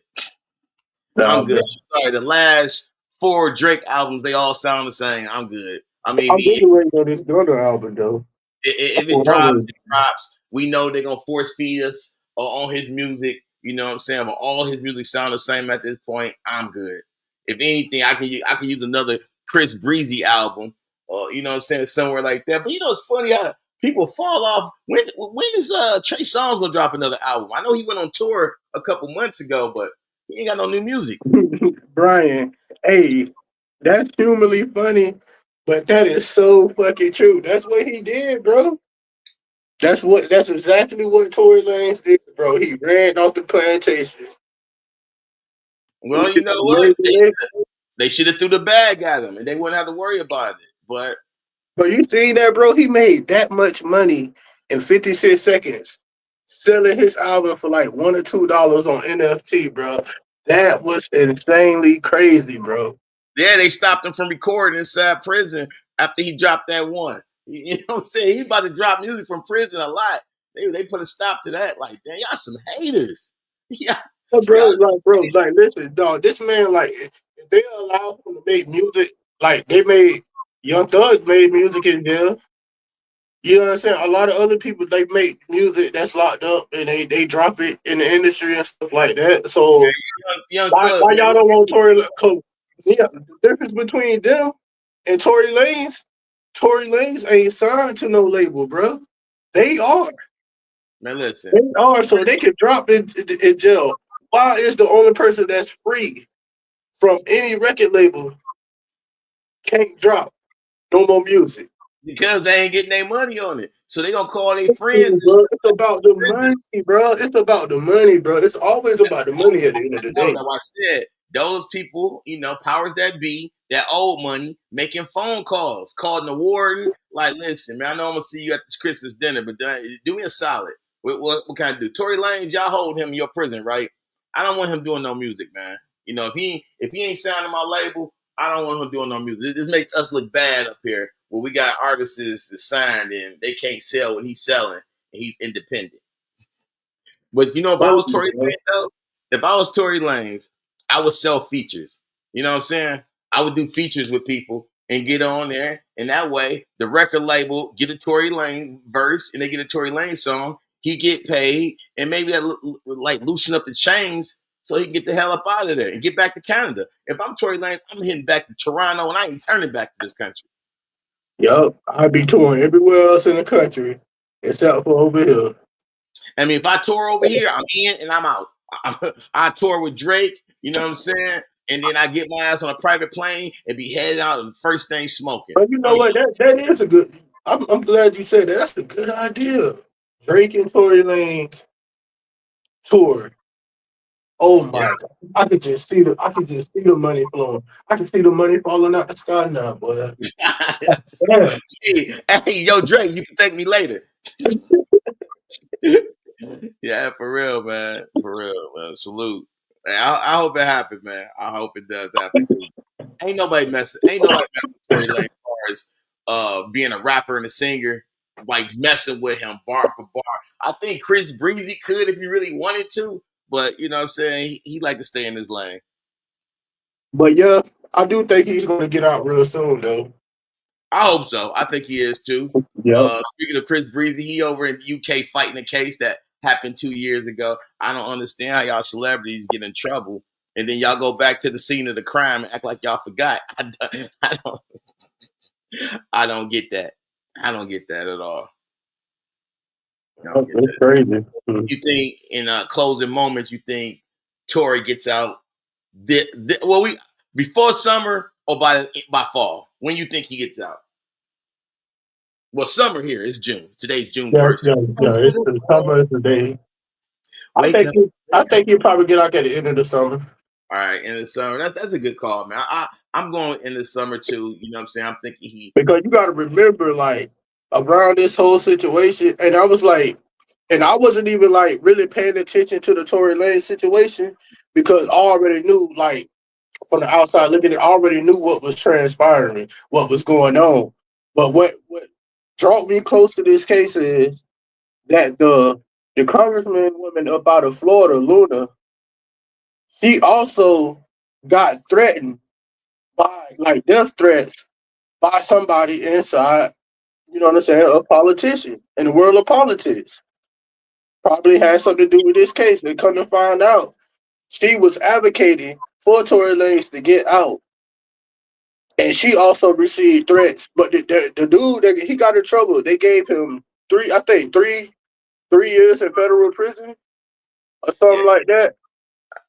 Nah, I'm good. bro. I'm sorry. The last 4 Drake albums, they all sound the same. I'm good. I mean, I'm really waiting on this Gunna album though. That's if it what I'm drops, waiting it drops. we know they're gonna force feed us on his music. You know what I'm saying? But all his music sound the same at this point. I'm good. If anything, I can use another Chris Breezy album, or you know what I'm saying, somewhere like that. But you know, it's funny how people fall off. When is Trey Songz gonna drop another album? I know he went on tour a couple months ago, but he ain't got no new music. Brian, hey, that's humanly funny, but that is so fucking true. That's what he did, bro. That's exactly what Tory Lanez did, bro. He ran off the plantation. Well, you know what? They should have threw the bag at him, and they wouldn't have to worry about it. But But you seen that, bro? He made that much money in 56 seconds selling his album for like $1 or $2 on NFT, bro. That was insanely crazy, bro. yeah, they stopped him from recording inside prison after he dropped that one. You know what I'm saying? He's about to drop music from prison a lot. They put a stop to that. Like, damn, y'all some haters. Yeah, But y'all. like, listen, dog, this man, like, if they allow him to make music, like they made Young Thug made music in jail. You know what I'm saying? A lot of other people they make music that's locked up and they drop it in the industry and stuff like that. Man, So young Thug, why man. y'all don't want Tory? Cause yeah, the difference between them and Tory Lanez ain't signed to no label, bro. They are. Man, listen. They are, so they can drop in jail. Why is the only person that's free from any record label can't drop no more music? Because they ain't getting their money on it. So they gonna call their friends and Bro, shit it's like about the prison. money, bro. It's about the money, bro. It's always about the money at the end of the No, day. that's why I said those people, you know, powers that be, that old money, making phone calls, calling the warden. Like, listen, man, I know I'm gonna see you at this Christmas dinner, but do me a solid. What can I do? Tory Lanez, y'all hold him in your prison, right? I don't want him doing no music, man. You know, if he ain't signing my label, I don't want him doing no music. This makes us look bad up here where we got artists that signed and they can't sell what he's selling and he's independent. But you know, if I was Tory Lanez, though, if I was Tory Lanez, I would sell features. You know what I'm saying? I would do features with people and get on there, and that way the record label get a Tory Lanez verse and they get a Tory Lanez song. He get paid, and maybe that like loosen up the chains so he can get the hell up out of there and get back to Canada. If I'm Tory Lanez, I'm heading back to Toronto, and I ain't turning back to this country. Yup, I be touring everywhere else in the country except for over here. I mean, if I tour over here, I'm in and I'm out. I tour with Drake, you know what I'm saying? And then I get my ass on a private plane and be headed out and first thing smoking. But you know what? That is a good. I'm glad you said that. That's a good idea. Drake and Tory Lanez tour. Oh Yeah. my god! I could just see the money flowing. I can see the money falling out the sky now, boy. Yeah. Hey, yo, Drake, you can thank me later. Yeah, for real, man. For real, man. Salute. Hey, I hope it happens, man. I hope it does happen. Ain't nobody messing with Tory Lanez as far as being a rapper and a singer, like messing with him bar for bar. I think Chris Breezy could if he really wanted to, but you know what I'm saying? He like to stay in his lane. But yeah, I do think he's gonna get out real soon, though. I hope so. I think he is too. Yep. Speaking of Chris Breezy, he over in the UK fighting a case that happened 2 years ago. I don't understand how y'all celebrities get in trouble and then y'all go back to the scene of the crime and act like y'all forgot. I don't get that. I don't get that at all. I don't get It's that. crazy. You think in closing moments, you think Tory gets out? Well, we before summer or by fall? When you think he gets out? Well, summer here is June. Today's June Yeah, 1st. yeah, yeah. It's the summer of the day. I Wake think up. I think he'll probably get out at the end of the summer. All right, in the summer. That's a good call, man. I'm going in the summer too. You know what I'm saying? I'm thinking he. Because you got to remember, like, around this whole situation, and I was like, and I wasn't even like really paying attention to the Tory Lane situation because I already knew, like, from the outside looking at, I already knew what was transpiring, what was going on. But what brought me close to this case is that the congressman woman up out of Florida, Luna, she also got threatened by like death threats by somebody inside, you know what I'm saying, a politician in the world of politics. probably had something to do with this case. And come to find out, she was advocating for Tory Lanez to get out. And she also received threats. But the dude that he got in trouble, they gave him three years in federal prison or Yeah, something like that.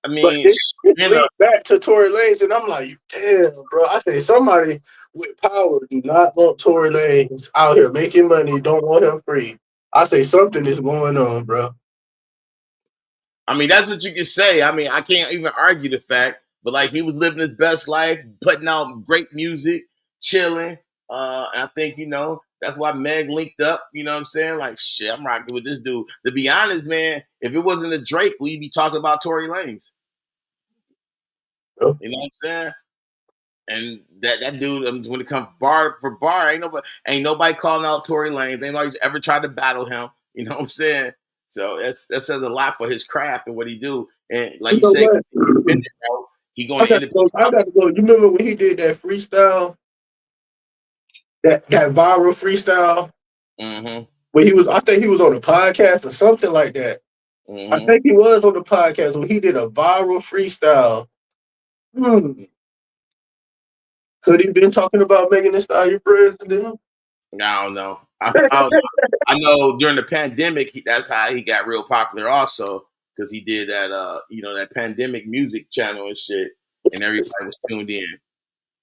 I But mean, this you know, linked back to Tory Lanez, and I'm like, damn, bro. I say somebody with power do not want Tory Lanez out here making money, don't want him free. I say something is going on, bro. I mean, that's what you can say. I mean, I can't even argue the fact, but like he was living his best life, putting out great music, chilling. And I think, that's why Meg linked up, you know what I'm saying? Like, shit, I'm rocking with this dude. To be honest, man, if it wasn't a Drake, we'd be talking about Tory Lanez. Yep. You know what I'm saying? And that dude, when it comes bar for bar, ain't nobody calling out Tory Lanez. Ain't nobody ever tried to battle him. You know what I'm saying? So that says a lot for his craft and what he do. And like You you know say, what? independent route, he going I to got to go. independent I got to go. You remember when he did that freestyle, that viral freestyle, route. Mm-hmm. where he was? I think he was on a podcast or something like that. I Mm-hmm. think he was on the podcast when he did a viral freestyle. Hmm. Could he been talking about Megan Thee Stallion president? I don't know. I know during the pandemic, that's how he got real popular also, because he did that, that pandemic music channel and shit, and everybody was tuned in.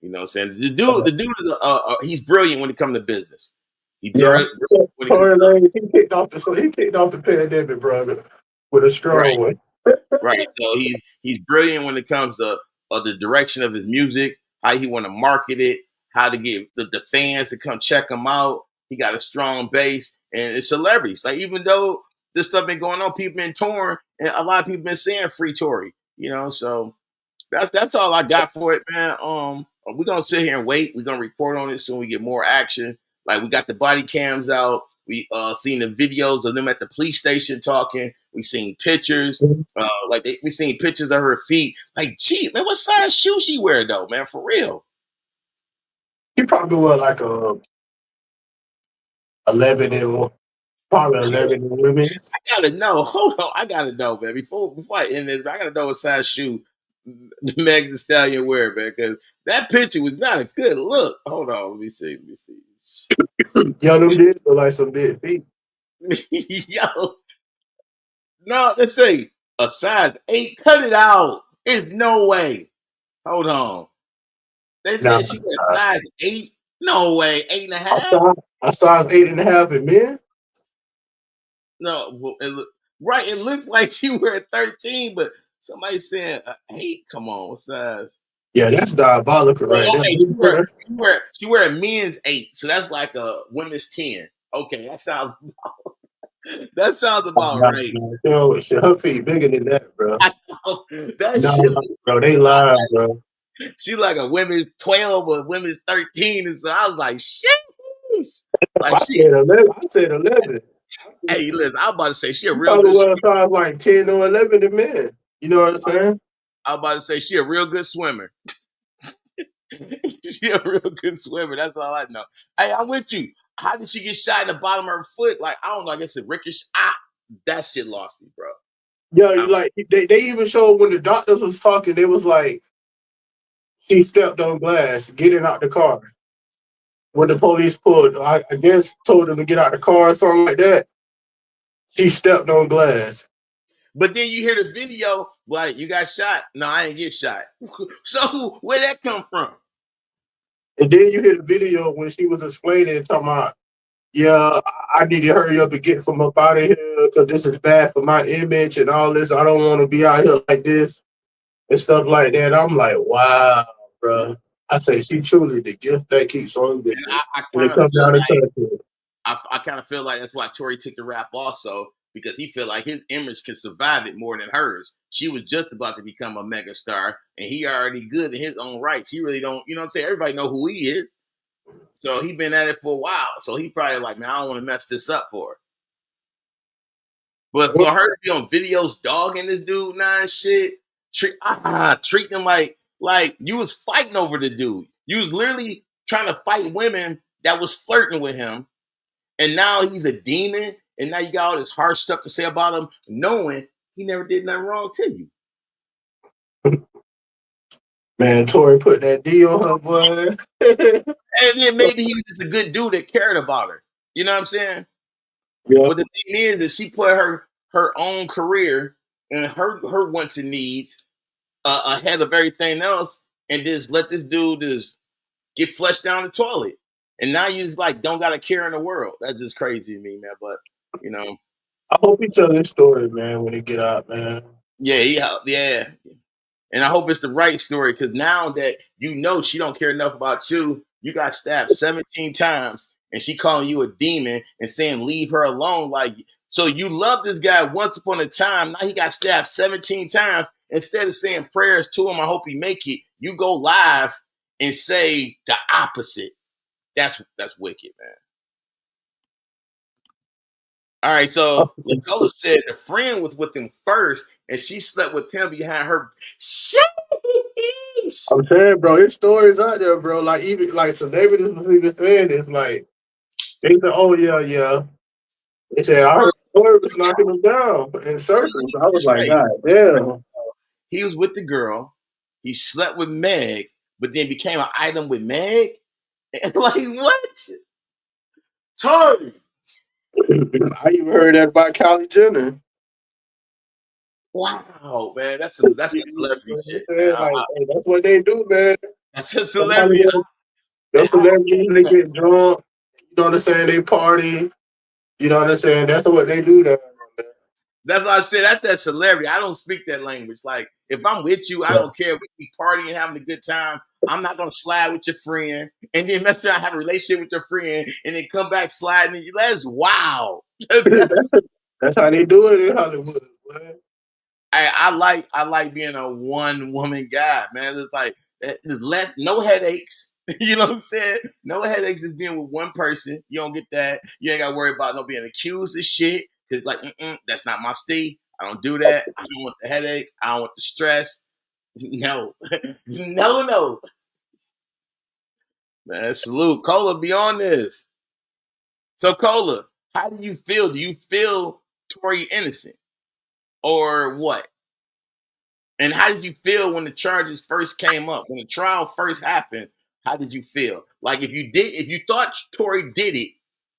You know what I'm saying? The dude is he's brilliant when it comes to business. He's Yeah. brilliant when it comes Tory to Lanez, he kicked off the pandemic, brother, with a right, strong one. right. So he's brilliant when it comes to the direction of his music, how he want to market it, how to get the fans to come check him out. He got a strong base, and it's celebrities. Like even though this stuff been going on, people been torn, and a lot of people been saying free Tory. So that's all I got for it, man. We're gonna sit here and wait. We're gonna report on it soon. We get more action. Like we got the body cams out. We seen the videos of them at the police station talking. We seen pictures. We seen pictures of her feet. Like, gee, man, what size shoe she wear though, man? For real. He probably was like a 11 and probably 11 and women. I gotta know. Hold on, I gotta know, man. Before I end this, I gotta know what size shoe Meg Thee Stallion wear, man. Because that picture was not a good look. Hold on, let me see. Y'all them did look like some big feet. Yo, no, let's say a size 8. Cut it out. It's no way. Hold on. They Nah, said she got size 8. No way. 8.5. I size 8.5 in men. No, well, right. It looks like she wear 13, but somebody saying 8. Come on, what size? Yeah, that's diabolical right Oh, there. hey, she wear a men's 8, so that's like a women's 10. Okay, that sounds about right. Yo, shit, her feet bigger than that, bro. That No, shit. bro, they lying, bro. She like a women's 12 or women's 13, and so I was like, shit. Like I she, said 11. I said 11. hey, listen, I was about to say she a You real probably good. was size like 10 or 11 in men. You know what I'm saying? I was about to say she a real good swimmer. She a real good swimmer. That's all I know. Hey, I'm with you. How did she get shot in the bottom of her foot? Like I don't know. I guess it ricochet. That shit lost me, bro. Yeah, like they even showed when the doctors was talking, they was like, she stepped on glass getting out the car. When the police pulled, I guess told them to get out the car or something like that. She stepped on glass. But then you hear the video, like you got shot. No, I ain't get shot. So where that come from? And then you hear the video when she was explaining, talking about, yeah, I need to hurry up and get from up out of here because this is bad for my image and all this. I don't want to be out here like this and stuff like that. I'm like, wow, bro. I say she truly the gift that keeps on giving. And I When kind it of comes feel down to like country. I kind of feel like that's why Tory took the rap also, because he feel like his image can survive it more than hers. She was just about to become a mega star, and he already good in his own rights. He really don't, you know what I'm saying? Everybody know who he is. So he been at it for a while. So he probably like, man, I don't want to mess this up for her. But for her to be on videos dogging this dude now and shit, treating him like you was fighting over the dude. You was literally trying to fight women that was flirting with him, and now he's a demon and now you got all this harsh stuff to say about him, knowing he never did nothing wrong to you. Man, Tory put that D on her, boy. And then maybe he was just a good dude that cared about her. You know what I'm saying? Yeah. But the thing is that she put her own career and her wants and needs ahead of everything else, and just let this dude just get flushed down the toilet. And now you just like don't got a care in the world. That's just crazy to me, man. But you know, I hope he tell this story, man, when he get out, man. yeah. And I hope it's the right story, because now that you know she don't care enough about you, you got stabbed 17 times, and she calling you a demon and saying leave her alone. Like, so you love this guy once upon a time. Now he got stabbed 17 times. Instead of saying prayers to him, I hope he make it, you go live and say the opposite. That's wicked, man. All right, so Lacola said the friend was with him first, and she slept with him behind her. Sheesh. I'm saying, bro, his stories out there, bro. Like even like celebrities was even saying this. Like they said, "Oh yeah." They said, "I heard Tory was knocking him down in circles." I was That's like, right. "God damn." He was with the girl. He slept with Meg, but then became an item with Meg. And like what? Tory. I even heard that about Kylie Jenner. Wow, man, that's some celebrity shit, man. Like, hey, that's what they do, man. That's a Them celebrity. Hollywood- them celebrities, they get drunk. You know what I'm saying? They party. You know what I'm saying? That's what they do now. That's what I said. That's that celebrity. I don't speak that language. Like, if I'm with you, I don't care. We be partying, having a good time. I'm not gonna slide with your friend and then mess around, have a relationship with your friend, and then come back sliding. And that's wow. That's how they do it in Hollywood, man. I like being a one woman guy, man. It's like less, no headaches. You know what I'm saying? No headaches is being with one person. You don't get that. You ain't got to worry about no being accused of shit. Cause like, that's not my state. I don't do that. I don't want the headache. I don't want the stress. No, no. Man, salute. Cola, be on this. So, Cola, how do you feel? Do you feel Tory innocent or what? And how did you feel when the charges first came up? When the trial first happened, how did you feel? Like if you thought Tory did it,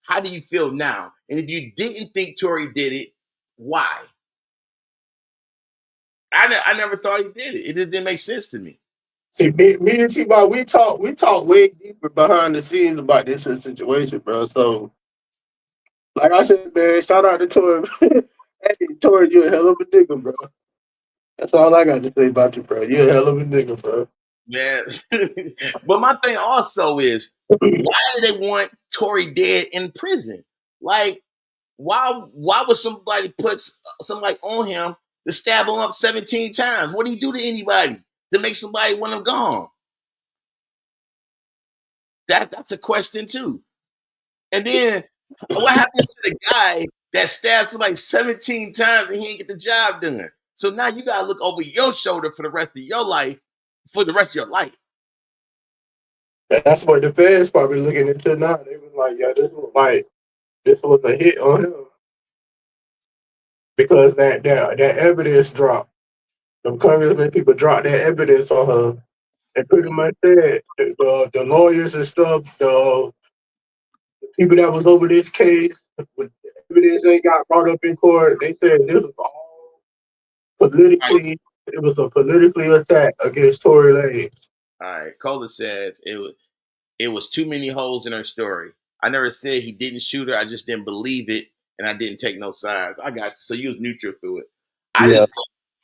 how do you feel now? And if you didn't think Tory did it, why? I never thought he did it. It just didn't make sense to me. See, me and T-Boy, we talk way deeper behind the scenes about this situation, bro. So, like I said, man, shout out to Tory. Hey, Tory, you a hell of a nigga, bro. That's all I got to say about you, bro. You a hell of a nigga, bro. Man. But my thing also is, why do they want Tory dead in prison? Like, why would somebody put somebody on him to stab him up 17 times? What do you do to anybody to make somebody want him gone? That's a question too. And then what happens to the guy that stabbed somebody 17 times and he didn't get the job done? So now you gotta look over your shoulder for the rest of your life, for the rest of your life. That's what the feds probably looking into now. They was like, yeah, this was a hit on him because that evidence dropped. The congressman people dropped that evidence on her and pretty much said the lawyers and stuff, the people that was over this case, with the evidence they got brought up in court, they said this was all politically. It was a politically attack against Tory Lanez. All right. Cola said it was too many holes in her story. I never said he didn't shoot her. I just didn't believe it, and I didn't take no sides. I got you. So you was neutral through it. Yeah.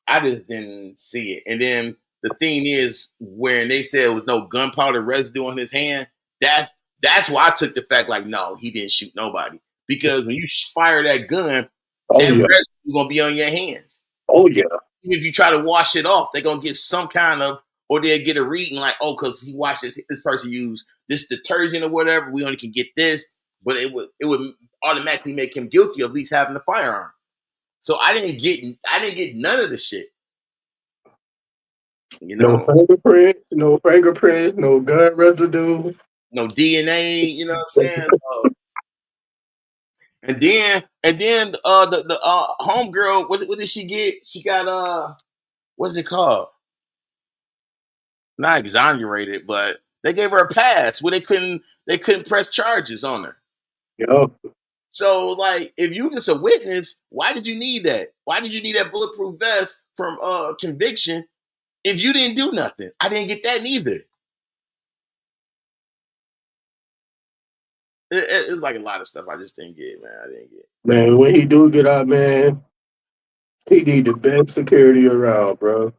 I just didn't see it. And then the thing is, when they said there was no gunpowder residue on his hand, that's why I took the fact like, no, he didn't shoot nobody. Because when you fire that gun, that residue gonna be on your hands. Oh yeah. Even if you try to wash it off, they're gonna get some kind of, or they'll get a reading like, oh, because he watched this person use this detergent or whatever, we only can get this, but it would automatically make him guilty of at least having a firearm. So I didn't get none of the shit. You know, no fingerprints, no gun residue, no DNA. You know what I'm saying? And then the homegirl, what did she get? She got what's it called? Not exonerated, but they gave her a pass where they couldn't press charges on her. Yup. So like, if you just a witness, why did you need that? Why did you need that bulletproof vest from conviction if you didn't do nothing? I didn't get that neither. It's like a lot of stuff I just didn't get, man. I didn't get. Man, when he do get out, man, he need the best security around, bro.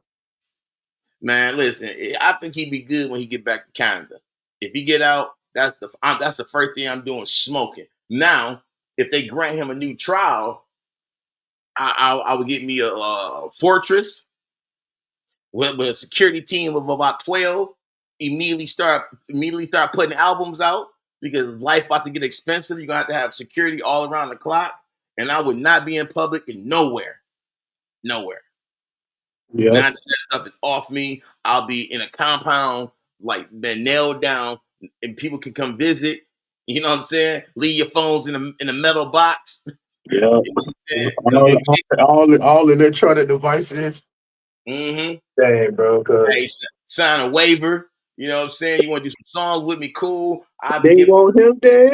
Man, listen, I think he'd be good when he get back to Canada. If he get out, that's the first thing I'm doing, smoking. Now, if they grant him a new trial, I would get me a fortress with a security team of about 12. Immediately start putting albums out because life about to get expensive. You're gonna have to have security all around the clock, and I would not be in public and nowhere. Now Yep. that stuff is off me. I'll be in a compound, like been nailed down, and people can come visit. You know what I'm saying? Leave your phones in a metal box. Yep. You know what I'm saying? Come get All electronic devices. mm-hmm. Dang, bro, cause Hey, sign a waiver. You know what I'm saying? You want to do some songs with me? Cool. I'll be they giving. want him dead.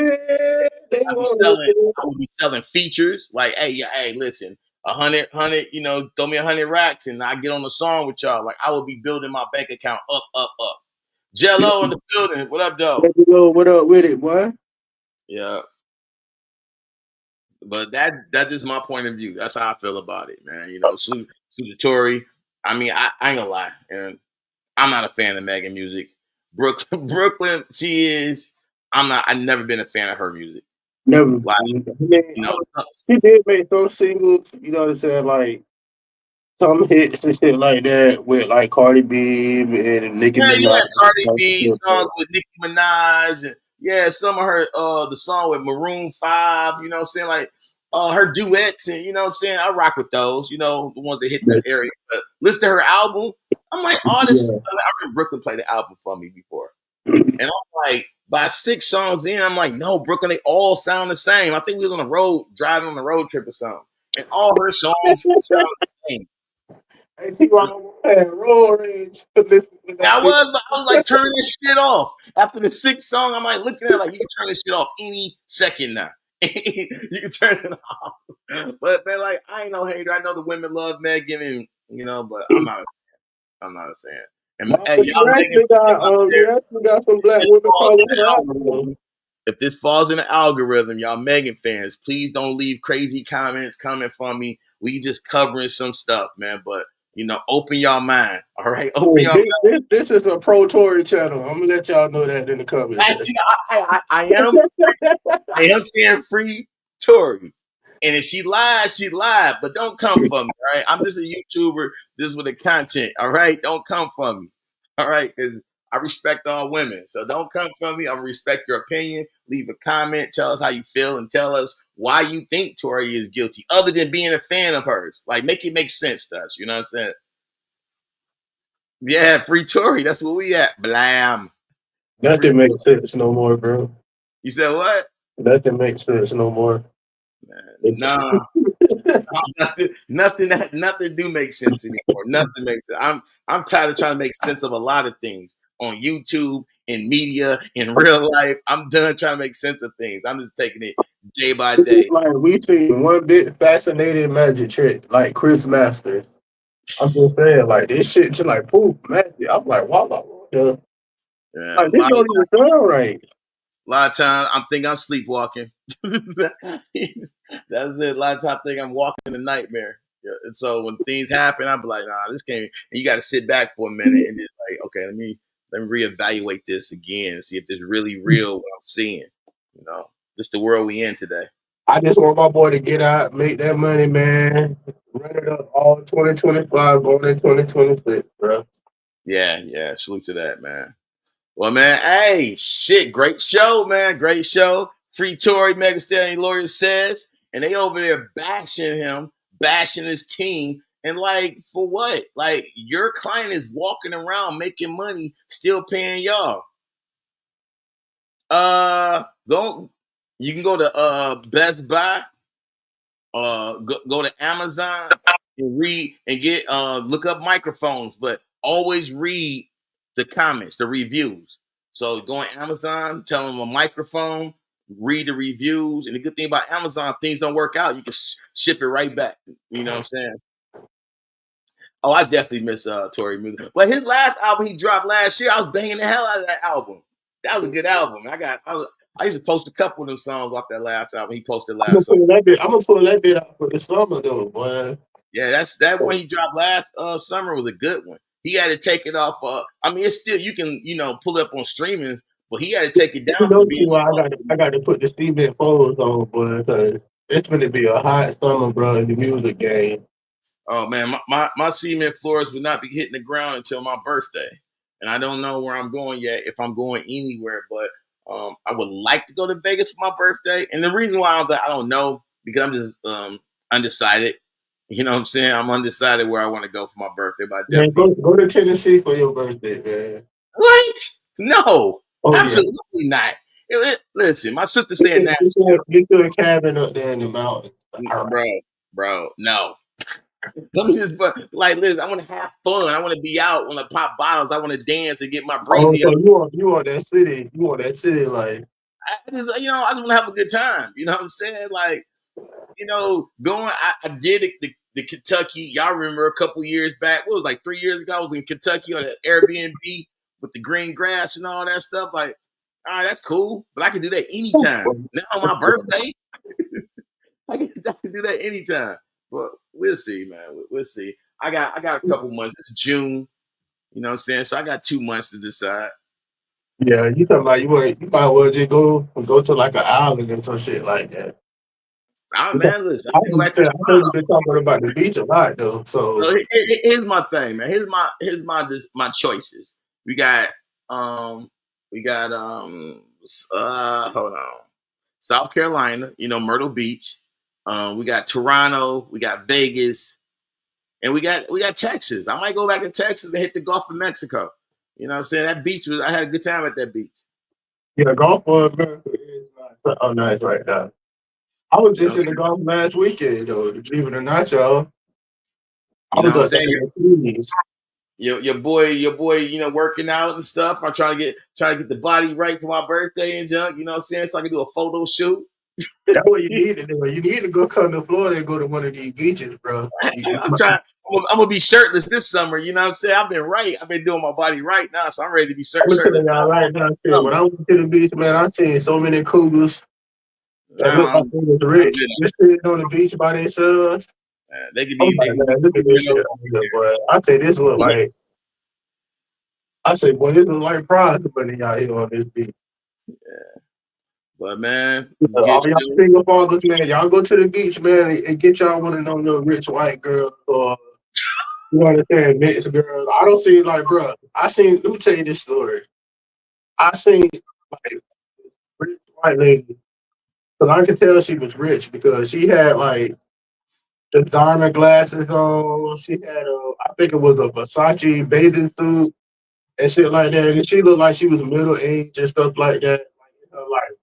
They I'll be want him selling. dead. I will be selling features like, hey, yeah, hey, listen, 100, throw me 100 racks, and I get on the song with y'all. Like, I will be building my bank account up, up, up. Jello in the building. What up, though? Let me know what up with it, boy. Yeah, but that's just my point of view. That's how I feel about it, man. Salute to Tory. I mean, I ain't gonna lie, and I'm not a fan of Megan music. Brooklyn, she is. I'm not. I've never been a fan of her music. Never. Like, you know, He did make some singles, you know what I'm saying, like some hits and shit like that with like Cardi B and Nicki yeah, you Minaj. had Cardi B songs with Nicki Minaj, and yeah, some of her the song with Maroon 5. You know what I'm saying, like her duets, and you know what I'm saying. I rock with those. The ones that hit that area. But listen to her album. I'm like, all this. Yeah. I remember Brooklyn played the album for me before. And I'm like, by 6 songs in, I'm like, no, Brooklyn, they all sound the same. I think we was on the road, driving on the road trip or something. And all her songs sound the same. Hey, people had roaring to listen to that. I was like, turn this shit off. After the 6th song, I'm like looking at it like, you can turn this shit off any second now. You can turn it off. But man, like, I ain't no hater. I know the women love Megan, and but I'm not a fan. And Nah, hey, but y'all Megan, you actually got some black this women falls in calling the her out. algorithm. If this falls in the algorithm, y'all Megan fans, please don't leave crazy comments coming from me. We just covering some stuff, man. But open y'all mind. All right, open Hey, y'all. this is a pro Tory channel. I'm gonna let y'all know that in the comments. I am saying free Tory. And if she lied, she lied. But don't come for me, all right? I'm just a YouTuber just with the content, all right? Don't come for me, all right? Because I respect all women. So don't come for me. I respect your opinion. Leave a comment. Tell us how you feel and tell us why you think Tory is guilty, other than being a fan of hers. Like, make it make sense to us. You know what I'm saying? Yeah, free Tory. That's where we at. Blam. Free. Nothing makes sense no more, bro. You said what? Nothing makes sense no more. Nah. Nothing do make sense anymore. Nothing makes sense. I'm tired of trying to make sense of a lot of things on YouTube, in media, in real life. I'm done trying to make sense of things. I'm just taking it day by day. Like we seen one big fascinating magic trick, like Chris Masters. I'm just saying, like this shit just like poof, magic. I'm like, wow, Yeah, like this don't even sound right. a lot of times I'm thinking I'm sleepwalking. That's it. A lot of times I think I'm walking a nightmare. Yeah, and so when things happen, I'm like, nah, this can't. And you got to sit back for a minute and just like, okay, let me reevaluate this again and see if this really real what I'm seeing. Just the world we in today. I just want my boy to get out, make that money, man. Run it up all 2025, going in 2026, bro. Yeah. Salute to that, man. Well, man, hey, shit, great show, man. Great show. Free Tory Megan Stallion lawyer says, and they over there bashing him, bashing his team. And like, for what? Like, your client is walking around making money, still paying y'all. Don't You can go to Best Buy, go to Amazon and read and get look up microphones, but always read the comments, the reviews. So go on Amazon, tell them a microphone, read the reviews, and the good thing about Amazon, if things don't work out, you can ship it right back. You know what I'm saying? Oh, I definitely miss Tory Megan. But his last album he dropped last year, I was banging the hell out of that album. That was a good album. I used to post a couple of them songs off that last album. He posted last summer. I'm gonna pull that bit out for the summer though, boy. Yeah, that one he dropped last summer was a good one. He had to take it off. I mean, it's still you can pull up on streamings, but he had to take it down for being Why slow. I got to put the Steven photos on, boy. Cause it's gonna be a hot summer, bro, in the music game. Oh man, my cement floors will not be hitting the ground until my birthday, and I don't know where I'm going yet. If I'm going anywhere, but I would like to go to Vegas for my birthday. And the reason why I don't know because I'm just undecided. You know what I'm saying? I'm undecided where I want to go for my birthday, but I Man, definitely go to Tennessee for your birthday, man. what? No, Oh absolutely not. Listen, my sister saying that, get you a cabin up there in the mountains. bro. No, let me just listen. I want to have fun. I want to be out. I want to pop bottles. I want to dance and get my Oh, breathing. so you want that city? You want that city like? I just want to have a good time. You know what I'm saying? Like, going. I did the Kentucky. Y'all remember a couple years back? What was it, like 3 years ago? I was in Kentucky on an Airbnb with the green grass and all that stuff. Like, all right, that's cool, but I can do that anytime. Now on my birthday, I can do that anytime. But we'll see, man. We'll see. I got a couple months. It's June. You know what I'm saying? So I got 2 months to decide. Yeah, you talking about you might well just go to like an island and some shit like that. Man, listen, I I can go back to know Toronto. you've been talking about the beach a lot though. So So here's my thing, man. Here's my choices. We got hold on. South Carolina, Myrtle Beach. We got Toronto, we got Vegas, and we got Texas. I might go back to Texas and hit the Gulf of Mexico. You know what I'm saying? That beach I had a good time at that beach. yeah, golf for America is nice right now. I was just in the golf last weekend though. Believe it or not, y'all. I You know was what I'm up there saying? in the Keys. Your boy, working out and stuff. I'm trying to get the body right for my birthday and junk. You know what I'm saying? So I can do a photo shoot. That's what you need to do. You need to go come to Florida and go to one of these beaches, bro. I'm gonna be shirtless this summer. You know what I'm saying? I've been doing my body right now, so I'm ready to be I'm gonna shirtless. tell y'all right now, shit. When I went to the beach, man, I seen so many cougars that look like they was rich. Just sitting on the beach by themselves. They could I'm be. like, man, look at this shit over here, boy. I say this look like. I say, boy, this look like prize money out here on this beach. But man, All y'all single fathers, man, y'all go to the beach, man, and get y'all one of those little rich white girls or you understand, mixed girls. I don't see like, bro. Let me tell you this story. I seen like rich white lady, because I could tell she was rich because she had like designer glasses on. She had I think it was a Versace bathing suit and shit like that. And she looked like she was middle aged and stuff like that, like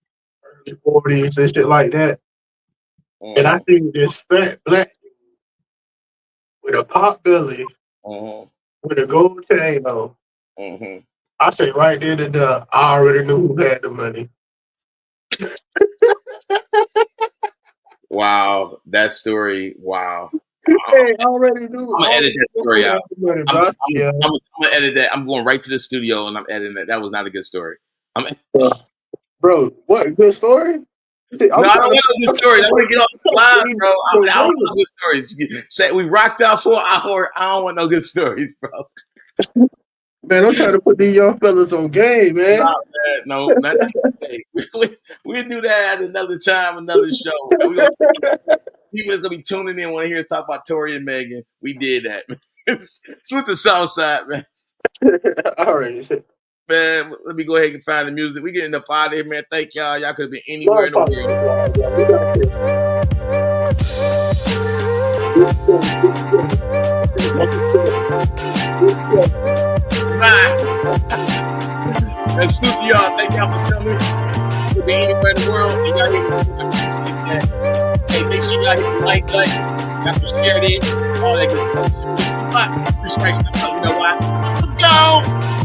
early 40s and shit like that. And I seen this fat black with a pot belly, with a gold chain on. I say right there and there, I already knew who had the money. Wow, that story. Wow. Hey, I already knew. I'm gonna edit that story out. Money, I'm yeah. gonna edit that. I'm going right to the studio and I'm editing it. That was not a good story. Bro, what good story? No, I don't want no good stories. I want to get off the line, bro. I don't want no good stories. Say we rocked out for an hour. I don't want no good stories, bro. Man, I'm trying to put these young fellas on game, man. No, not we do that at another time, another show. People that's gonna be tuning in want to hear us talk about Tory and Megan. We did that. Switch the south side, man. All right. Man, let me go ahead and find the music. We getting up out of here, man. Thank y'all. Y'all could have been anywhere in the world. Bye. And salute to y'all. Thank y'all for coming. could be anywhere in the world, and y'all hit me. I appreciate that. Hey, make sure y'all hit the like button. Y'all can share this, all that good stuff. Three strikes, you know why? I'm gone.